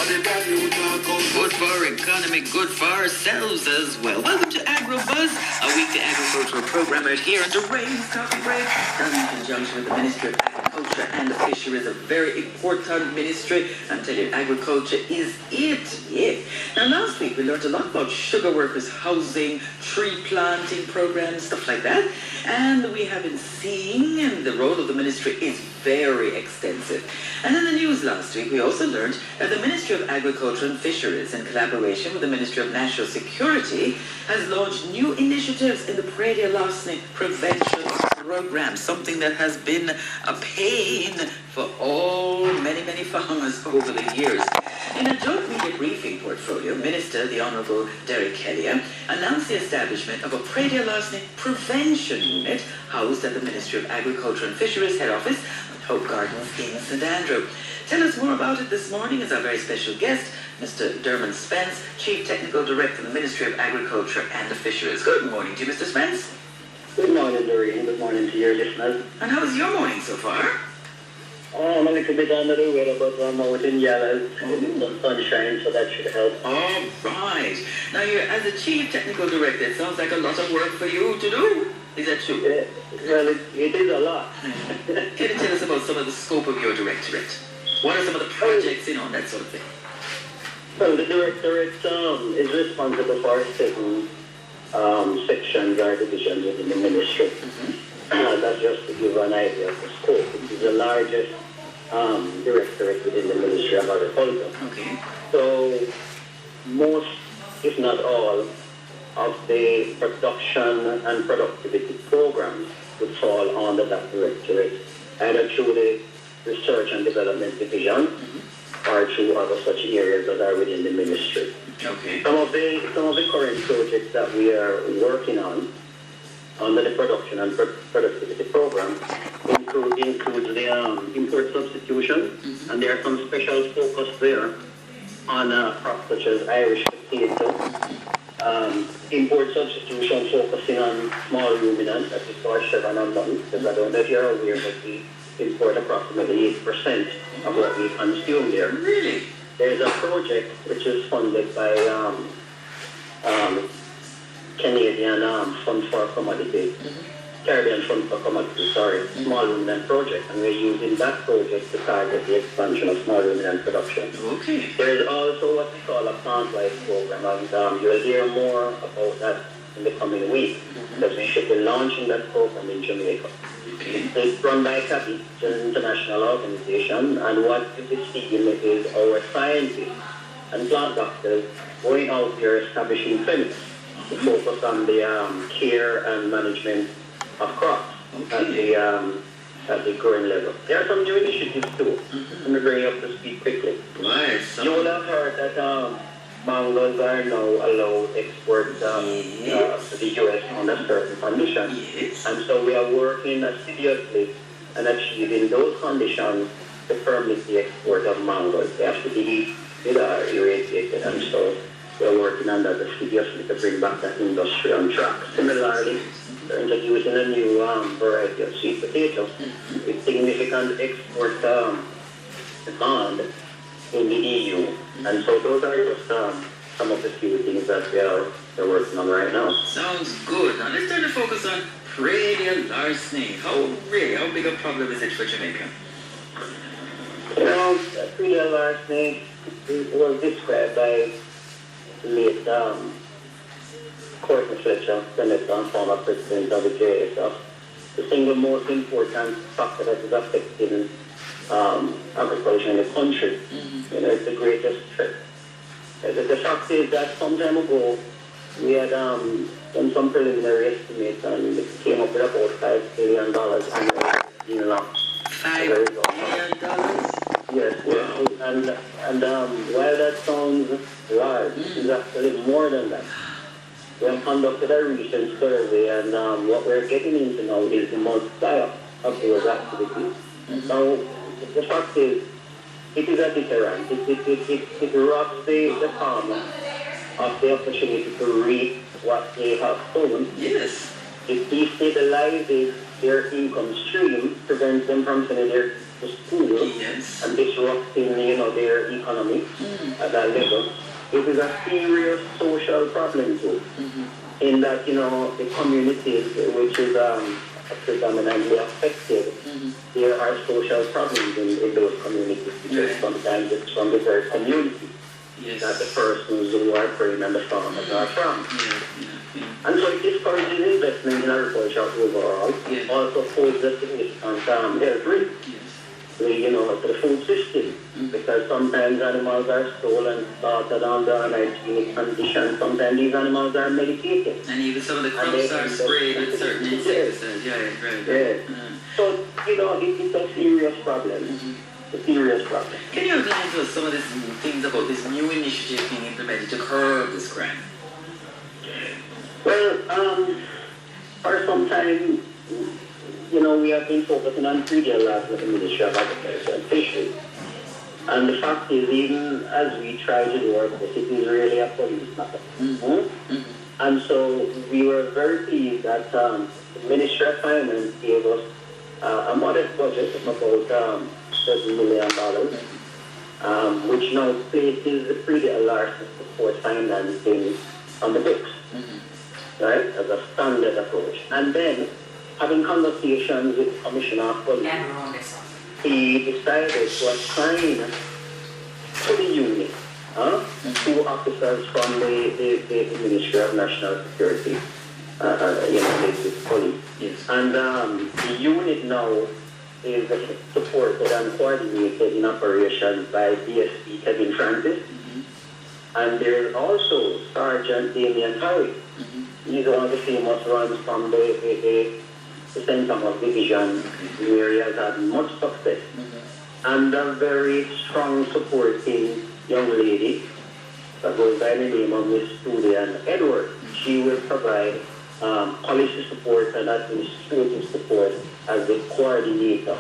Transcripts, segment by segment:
Good for our economy, good for ourselves as well. Welcome to AgroBuzz, a weekly agricultural program out here on the Raise Coffee Break, done in conjunction with the Ministry of Agriculture and the Fisheries, a very important ministry. I'm telling you, agriculture is it. Yeah. Now, last week we learned a lot about sugar workers' housing, tree planting programs, stuff like that. And we have been seeing, and the role of the ministry is very extensive. And in the news last week, we also learned that the Ministry of Agriculture and Fisheries, in collaboration with the Ministry of National Security, has launched new initiatives in the Praedial Larceny Prevention Program, something that has been a pain for many farmers over the years. In a joint media briefing portfolio, Minister, the Honourable Derrick Kellier, announced the establishment of a Praedial Larceny Prevention Unit housed at the Ministry of Agriculture and Fisheries head office at Hope Gardens in St Andrew. Tell us more about it this morning is our very special guest, Mr. Dermot Spence, Chief Technical Director of the Ministry of Agriculture and the Fisheries. Good morning to you, Mr. Spence. Good morning, Doreen. Good morning to your listeners. And how's your morning so far? I'm a little bit under the weather, but I'm out in yellow. Some sunshine, so that should help. All right. Now, as a Chief Technical Director, it sounds like a lot of work for you to do. Is that true? Well, it is a lot. Can you tell us about some of the scope of your directorate? What are some of the projects, that sort of thing? Well, the directorate is responsible for certain sections or divisions within the ministry. That's just to give an idea of the scope. It is the largest directorate within the Ministry of Agriculture. Okay. So most, if not all, of the production and productivity programs would fall under that directorate, either through the Research and Development Division or through other such areas that are within the ministry. Okay. Some of the current projects that we are working on under the production and productivity program includes the import substitution, and there are some special focus there on crops such as Irish potato, import substitution focusing on small ruminants, that is for 7 and months, because I don't know if you're aware, but we import approximately 8% of what we consume there. Really? There's a project which is funded by Canadian Fund for Commodities, Caribbean Fund for Commodities, small ruminant project, and we're using that project to target the expansion of small ruminant production. Okay. There is also what we call a plant-wise program, and you'll hear more about that in the coming week, because we should be launching that program in Jamaica. Okay. It's run by CAPI, it's an international organization, and what it is seeking is our scientists and plant doctors going out there establishing clinics to focus on the care and management of crops at the growing level. There are some new initiatives too. Let me bring you up to speed quickly. Right. You will have heard that mangoes are now allowed export to the U.S. under certain conditions. Yes. And so we are working assiduously and achieving those conditions to permit the export of mangoes. They have to be irradiated, and so we're working on that assiduously to bring back that industry on track. Similarly, we're introducing a new variety of sweet potato with significant export demand in the EU. And so those are just some of the few things that we're working on right now. Sounds good. Now let's start to focus on Praedial Larceny. How big a problem is it for Jamaica? Praedial Larceny was described by late Courtney Fletcher, Senator and former President of the JSF. The single most important factor that is affecting agriculture in the country. It's the greatest threat. The fact is that some time ago we had done some preliminary estimates and it came up with about $5 billion annually in loss. $5 billion? Yes, wow. And while that sounds large, it's actually more than that. We have conducted a recent survey, and what we're getting into now is the multiplier of those activities. Now, the fact is, it is a deterrent. It robs the farmer of the opportunity to reap what they have sown. Yes. It destabilizes their income stream, prevents them from sending their kids to school, Yes. and disrupting, their economy at that level. It is a serious social problem too, in that, the communities which is predominantly affected, there are social problems in those communities, because sometimes it's from the very community that the persons who are praying and the farmers are from. And so it discourages investment in agriculture overall. Also poses a significant health risk to the food system, because sometimes animals are stolen, slaughtered under unhygienic conditions. Sometimes these animals are medicated. And even some of the crops are sprayed with certain insecticides. So, it's a serious problem. A serious problem. Can you explain to us some of these things about this new initiative being implemented to curb this crime? Well, for some time, we have been focusing on Praedial Larceny with the Ministry of Agriculture and Fisheries. And the fact is, even as we try to do our best, it is really a police matter. And so we were very pleased that the Ministry of Finance gave us a modest budget of about $7 million, which now places the Praedial Larceny support financing on the books, right, as a standard approach. And then, having conversations with the Commissioner of Police, he decided to assign to the unit 2 officers from the Ministry of National Security, the police. And the unit now is supported and coordinated in operations by DSP Kevin Francis. And there's also Sergeant Damian Harry. He's one of the famous runs from the St. Thomas Division, where he has had much success. And a very strong supporting young lady that goes by the name of Miss Julian Edwards. She will provide policy support and administrative support as the coordinator,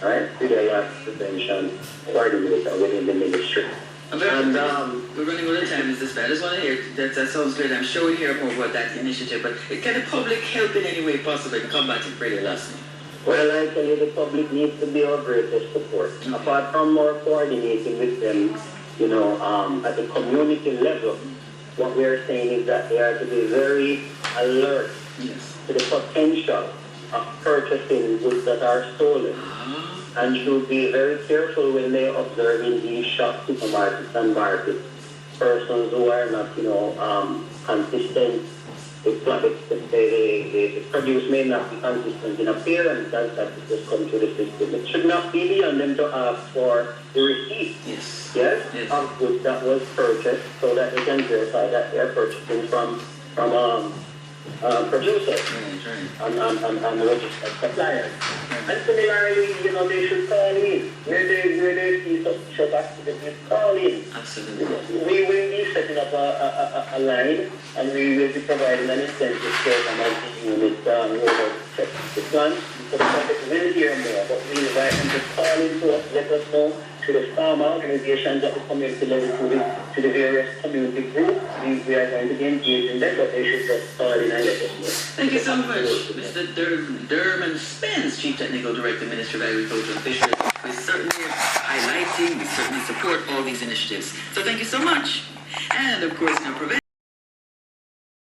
right? Praedial Larceny Prevention coordinator within the ministry. We're running out of time. Is this bad? I just want to hear that sounds great. I'm sure we'll hear more about that initiative, but can the public help in any way possible in combating Praedial Larceny? Well, I tell you, the public needs to be our greatest support. Apart from more coordinating with them, at the community level, what we are saying is that they are to be very alert to the potential of purchasing goods that are stolen. And should be very careful when they observe in these shops, supermarkets and markets, persons who are not, consistent. The produce may not be consistent in appearance, that it just come to the system. It should not be beyond them to ask for the receipt of goods that was purchased, so that they can verify that they are purchasing from producers and registered suppliers. And similarly, they should call in. Where they see such activity, call in. Absolutely. We will be setting up a line, and we will be providing an incentive program as the unit check the plan. So the public will hear more, but we invite them to call in to us, let us know, to the farmer organizations at the community level, to the various community groups. We are going to be engaged in that, but they should just call in and let us know. Thank you so much, Mr. Derman Spence, Chief Technical Director, Ministry of Agriculture and Fisheries. We certainly highlighting, we certainly support all these initiatives. So thank you so much. And of course, prevention.